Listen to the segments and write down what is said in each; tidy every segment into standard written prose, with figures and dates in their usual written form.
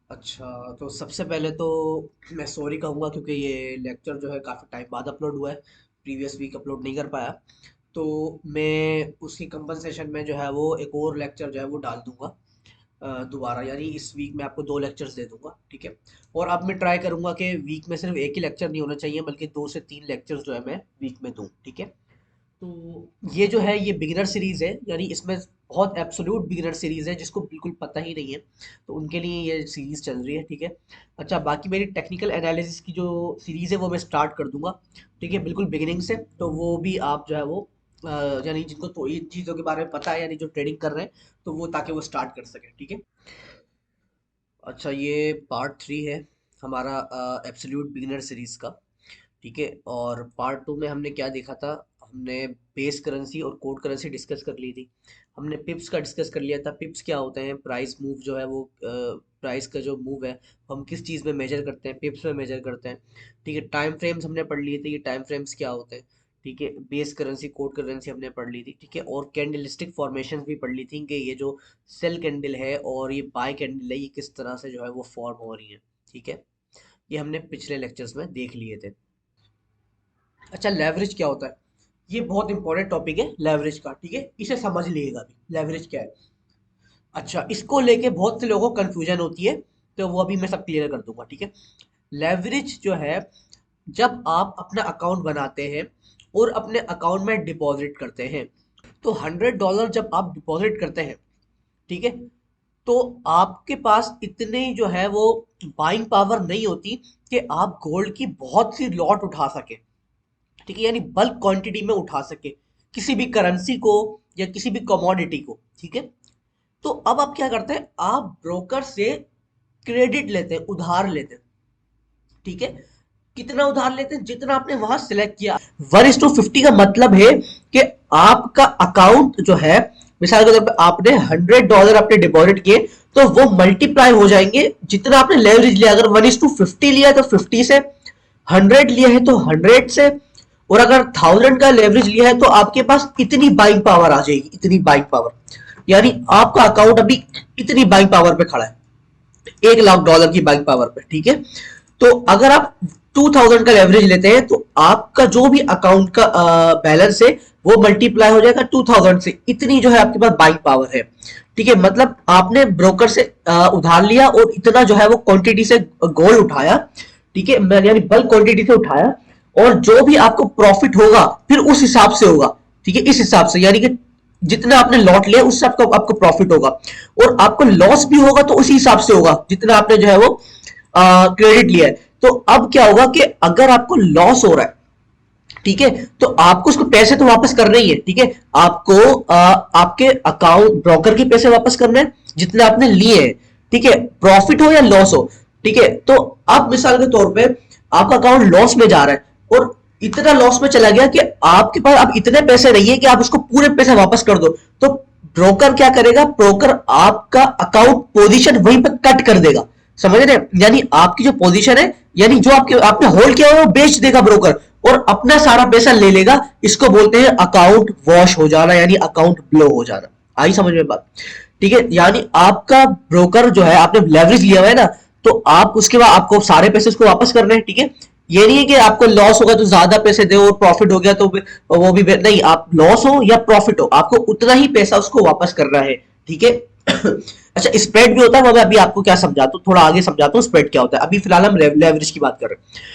अच्छा, तो सबसे पहले तो मैं सॉरी कहूँगा क्योंकि ये लेक्चर जो है काफ़ी टाइम बाद अपलोड हुआ है। प्रीवियस वीक अपलोड नहीं कर पाया। तो मैं उसकी कंपनसेशन में जो है वो एक और लेक्चर जो है वो डाल दूंगा दोबारा, यानी इस वीक में आपको 2 लेक्चर्स दे दूंगा, ठीक है। और अब मैं ट्राई करूंगा कि वीक में सिर्फ एक ही लेक्चर नहीं होना चाहिए, बल्कि 2 से 3 लेक्चर्स जो है मैं वीक में दूं, ठीक है। तो ये जो है ये बिगिनर सीरीज है, यानी इसमें बहुत एब्सोल्यूट बिगिनर सीरीज है जिसको बिल्कुल पता ही नहीं है, तो उनके लिए ये सीरीज चल रही है, ठीक है। अच्छा, बाकी मेरी टेक्निकल एनालिसिस की जो सीरीज है वो मैं स्टार्ट कर दूंगा, ठीक है, बिल्कुल बिगिनिंग से। तो वो भी आप जो है वो यानी जिनको तो इन चीज़ों के बारे में पता है, यानी जो ट्रेडिंग कर रहे हैं, तो वो ताकि वो स्टार्ट कर सके, ठीक है। अच्छा, ये पार्ट 3 है हमारा एब्सोल्यूट बिगिनर सीरीज का, ठीक है। और पार्ट 2 में हमने क्या देखा था? हमने बेस करेंसी और कोड करेंसी डिस्कस कर ली थी। हमने पिप्स का डिस्कस कर लिया था। पिप्स क्या होते हैं? प्राइस मूव जो है वो प्राइस का जो मूव है हम किस चीज़ में मेजर करते हैं? पिप्स में मेजर करते हैं, ठीक है। टाइम फ्रेम्स हमने पढ़ लिए थे, ये टाइम फ्रेम्स क्या होते हैं, ठीक है। बेस करेंसी कोड करेंसी हमने पढ़ ली थी, ठीक है। और कैंडलस्टिक फॉर्मेशन भी पढ़ ली थी कि ये जो सेल कैंडल है और ये बाय कैंडल है, ये किस तरह से जो है वो फॉर्म हो रही है, ठीक है। ये हमने पिछले लेक्चर्स में देख लिए थे। अच्छा, लेवरेज क्या होता है? ये बहुत इंपॉर्टेंट टॉपिक है लेवरेज का, ठीक है। इसे समझ लीजिएगा अभी, लेवरेज क्या है। अच्छा, इसको लेके बहुत से लोगों को कंफ्यूजन होती है, तो वो अभी मैं सब क्लियर कर दूंगा, ठीक है। लेवरेज जो है, जब आप अपना अकाउंट बनाते हैं और अपने अकाउंट में डिपॉजिट करते हैं, तो $100 जब आप डिपॉजिट करते हैं, ठीक है, तो आपके पास इतने जो है वो बाइंग पावर नहीं होती कि आप गोल्ड की बहुत सी लॉट उठा सके, ठीक है, यानी बल्क क्वांटिटी में उठा सके किसी भी करेंसी को या किसी भी कमोडिटी को, ठीक है। तो अब आप क्या करते हैं? आप ब्रोकर से क्रेडिट लेते हैं, उधार लेते हैं, ठीक है। कितना उधार लेते हैं? जितना आपने वहां सिलेक्ट किया। 1:50 का मतलब है कि आपका अकाउंट जो है, मिसाल के तौर पे आपने $100 अपने डिपॉजिट किए, तो वो मल्टीप्लाई हो जाएंगे जितना आपने लेवरेज लिया। अगर 1:50 लिया तो 50 से, 100 लिया है तो 100 से, और अगर 1000 का लेवरेज लिया है तो आपके पास इतनी बाइंग पावर आ जाएगी, इतनी बाइंग पावर, यानी आपका अकाउंट अभी इतनी बाइंग पावर पे खड़ा है, $1,00,000 की बाइंग पावर पे, ठीक है। तो अगर आप 2000 का लेवरेज लेते हैं तो आपका जो भी अकाउंट का बैलेंस है वो मल्टीप्लाई हो जाएगा 2000 से, इतनी जो है आपके पास बाइंग पावर है, ठीक है। मतलब आपने ब्रोकर से उधार लिया और इतना जो है वो क्वांटिटी से गोल्ड उठाया, ठीक है, यानी बल्क क्वांटिटी से उठाया, और जो भी आपको प्रॉफिट होगा फिर उस हिसाब से होगा, ठीक है, इस हिसाब से, यानी कि जितना आपने लॉट लिया उससे आपको प्रॉफिट होगा, और आपको लॉस भी होगा तो उसी हिसाब से होगा जितना आपने जो है वो क्रेडिट लिया है। तो अब क्या होगा कि अगर आपको लॉस हो रहा है, ठीक है, तो आपको उसको पैसे तो वापस करने ही है, ठीक है। आपको आपके अकाउंट ब्रोकर के पैसे वापस करने हैं जितने आपने लिए हैं, ठीक है, प्रॉफिट हो या लॉस हो, ठीक है। तो अब मिसाल के तौर पे आपका अकाउंट लॉस में जा रहा है और इतना लॉस में चला गया कि आपके पास अब इतने पैसे नहीं है कि आप उसको पूरे पैसे वापस कर दो, तो ब्रोकर क्या करेगा? ब्रोकर आपका अकाउंट पोजीशन वहीं पर कट कर देगा, समझ रहे हैं? यानी आपकी जो पोजीशन है, यानी जो आपके आपने होल्ड किया हुआ है वो बेच देगा ब्रोकर, और अपना सारा पैसा ले लेगा। इसको बोलते हैं अकाउंट वॉश हो जाना, यानी अकाउंट ब्लो हो जाना। आई समझ में बात? ठीक है, यानी आपका ब्रोकर जो है, आपने लेवरेज लिया हुआ है ना, तो आप उसके बाद आपको सारे पैसे उसको वापस करने हैं, ठीक है। ये नहीं है कि आपको लॉस होगा तो ज्यादा पैसे दो और प्रॉफिट हो गया तो वो भी नहीं, आप लॉस हो या प्रॉफिट हो आपको उतना ही पैसा उसको वापस करना है, ठीक है। अच्छा, स्प्रेड भी होता है, वो मैं अभी आपको क्या समझाता हूँ, थोड़ा आगे समझाता हूँ स्प्रेड क्या होता है। अभी फिलहाल हम लेवरेज की बात कर रहे हैं।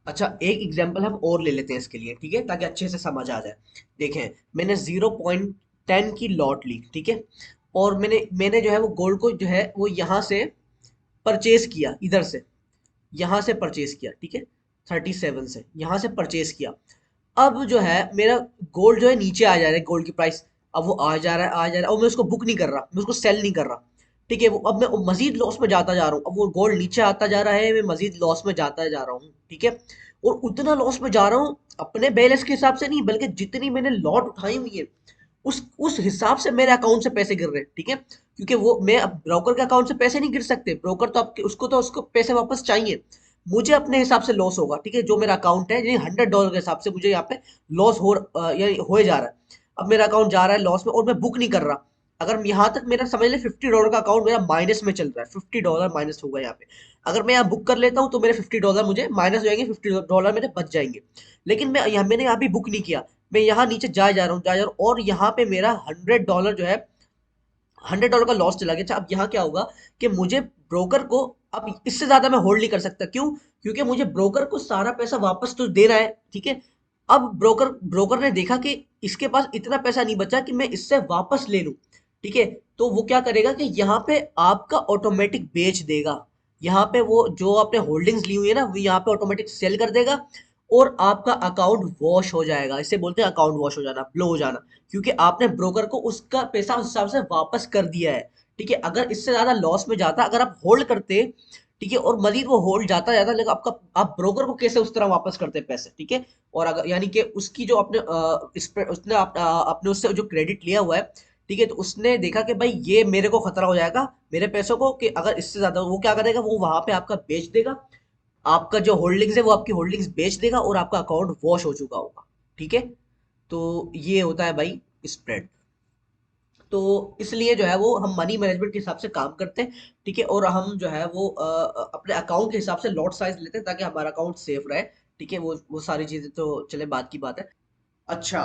अच्छा, एक एग्जांपल हम और ले लेते हैं इसके लिए, ठीक है, ताकि अच्छे से समझ आ जाए। देखें, मैंने 0.10 की लॉट ली, ठीक है, और मैंने मैंने जो है वो गोल्ड को जो है वो यहाँ से परचेज किया, इधर से यहाँ से परचेज किया, ठीक है, 37 से यहाँ से परचेज किया। अब जो है मेरा गोल्ड जो है नीचे आ जा रहा है, गोल्ड की प्राइस अब वो आ जा रहा है, आ जा रहा है, और मैं उसको बुक नहीं कर रहा, मैं उसको सेल नहीं कर रहा, ठीक है। वो अब मैं मजीद लॉस में जाता जा रहा हूँ, अब वो गोल्ड नीचे आता जा रहा है, मैं मजीद लॉस में जाता जा रहा हूँ, ठीक है। और उतना लॉस में जा रहा हूँ अपने बैलेंस के हिसाब से नहीं, बल्कि जितनी मैंने लॉट उठाई हुई है उस हिसाब से मेरे अकाउंट से पैसे गिर रहे हैं, ठीक है। क्योंकि वो मैं अब ब्रोकर के अकाउंट से पैसे नहीं गिर सकते, ब्रोकर तो आपके उसको तो उसको पैसे वापस चाहिए, मुझे अपने हिसाब से लॉस होगा, ठीक है। जो मेरा अकाउंट है यानी $100 के हिसाब से मुझे यहाँ पे लॉस यानी हो जा रहा है। अब मेरा अकाउंट जा रहा है लॉस में और मैं बुक नहीं कर रहा। अगर यहाँ तक मेरा समझ ले $50 का अकाउंट मेरा माइनस में चल रहा है, $50 माइनस होगा यहाँ पे। अगर मैं यहाँ बुक कर लेता हूँ तो मेरे $50 मुझे माइनस हो जाएंगे, $50 मेरे बच जाएंगे। लेकिन मैंने यहाँ भी बुक नहीं किया, मैं यहाँ नीचे जा रहा हूँ और यहाँ पे मेरा $100 जो है, $100 का लॉस चला गया। अच्छा, अब यहाँ क्या होगा कि मुझे ब्रोकर को अब इससे ज्यादा मैं होल्ड नहीं कर सकता। क्यों? क्योंकि मुझे ब्रोकर को सारा पैसा वापस तो देना है, ठीक है। अब ब्रोकर ब्रोकर ने देखा कि इसके पास इतना पैसा नहीं बचा कि मैं इससे वापस ले लूं, ठीक है। तो वो क्या करेगा कि यहाँ पे आपका ऑटोमेटिक बेच देगा। यहाँ पे वो जो आपने होल्डिंग्स ली हुई है ना, वो यहाँ पे ऑटोमेटिक सेल कर देगा और आपका अकाउंट वॉश हो जाएगा। इसे बोलते हैं अकाउंट वॉश हो जाना, ब्लो हो जाना, क्योंकि आपने ब्रोकर को उसका पैसा उस हिसाब से वापस कर दिया है, ठीक है। अगर इससे ज्यादा लॉस में जाता, अगर आप होल्ड करते, ठीक है, और मजीद वो होल्ड जाता जाता, लेकिन आपका आप ब्रोकर को कैसे उस तरह वापस करते पैसे, ठीक है। और अगर यानी कि उसकी जो आपने इस पे उसने आपने उससे जो क्रेडिट लिया हुआ है, ठीक है, तो उसने देखा कि भाई ये मेरे को खतरा हो जाएगा मेरे पैसों को, कि अगर इससे ज्यादा, वो क्या करेगा, वो वहां पे आपका बेच देगा। आपका जो होल्डिंग्स है वो आपकी होल्डिंग्स बेच देगा और आपका अकाउंट वॉश हो चुका होगा, ठीक है। तो ये होता है भाई स्प्रेड। तो इसलिए जो है वो हम मनी मैनेजमेंट के हिसाब से काम करते हैं, ठीक है। और हम जो है वो अपने अकाउंट के हिसाब से लॉट साइज लेते हैं ताकि हमारा अकाउंट सेफ रहे, ठीक है। वो सारी चीजें तो चले बात की बात है। अच्छा,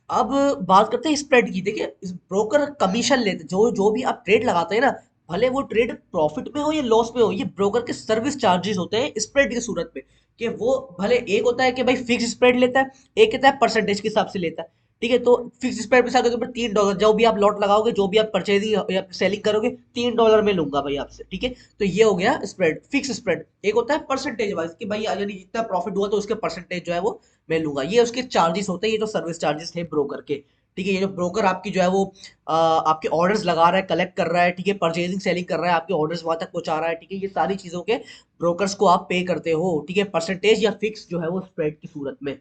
अब बात करते हैं स्प्रेड की। देखिए, इस ब्रोकर कमीशन लेते, जो जो भी आप ट्रेड लगाते हैं ना, भले वो ट्रेड प्रॉफिट में हो या लॉस में हो, ये ब्रोकर के सर्विस चार्जेस होते हैं स्प्रेड की सूरत में। कि वो भले एक होता है कि भाई फिक्स स्प्रेड लेता है, एक कहता है परसेंटेज के हिसाब से लेता है, ठीक है। तो फिक्स स्प्रेड पे अगर $3, जो भी आप लॉट लगाओगे, जो भी आप परचेजिंग या सेलिंग करोगे, $3 में लूंगा भाई आपसे, ठीक है। तो ये हो गया स्प्रेड, फिक्स स्प्रेड। एक होता है परसेंटेज वाइज कि भाई यानी जितना प्रॉफिट हुआ तो उसके परसेंटेज जो है वो मैं लूंगा। ये उसके चार्जेस होते हैं, ये जो सर्विस चार्जेस है ब्रोकर के, ठीक है। ये जो ब्रोकर आपकी जो है वो आपके ऑर्डर्स लगा रहा है, कलेक्ट कर रहा है, ठीक है, परचेजिंग सेलिंग कर रहा है, आपके ऑर्डर्स वहां तक पहुंचा रहा है, ठीक है। ये सारी चीजों के ब्रोकर्स को आप पे करते हो, ठीक है, परसेंटेज या फिक्स जो है वो स्प्रेड की सूरत में।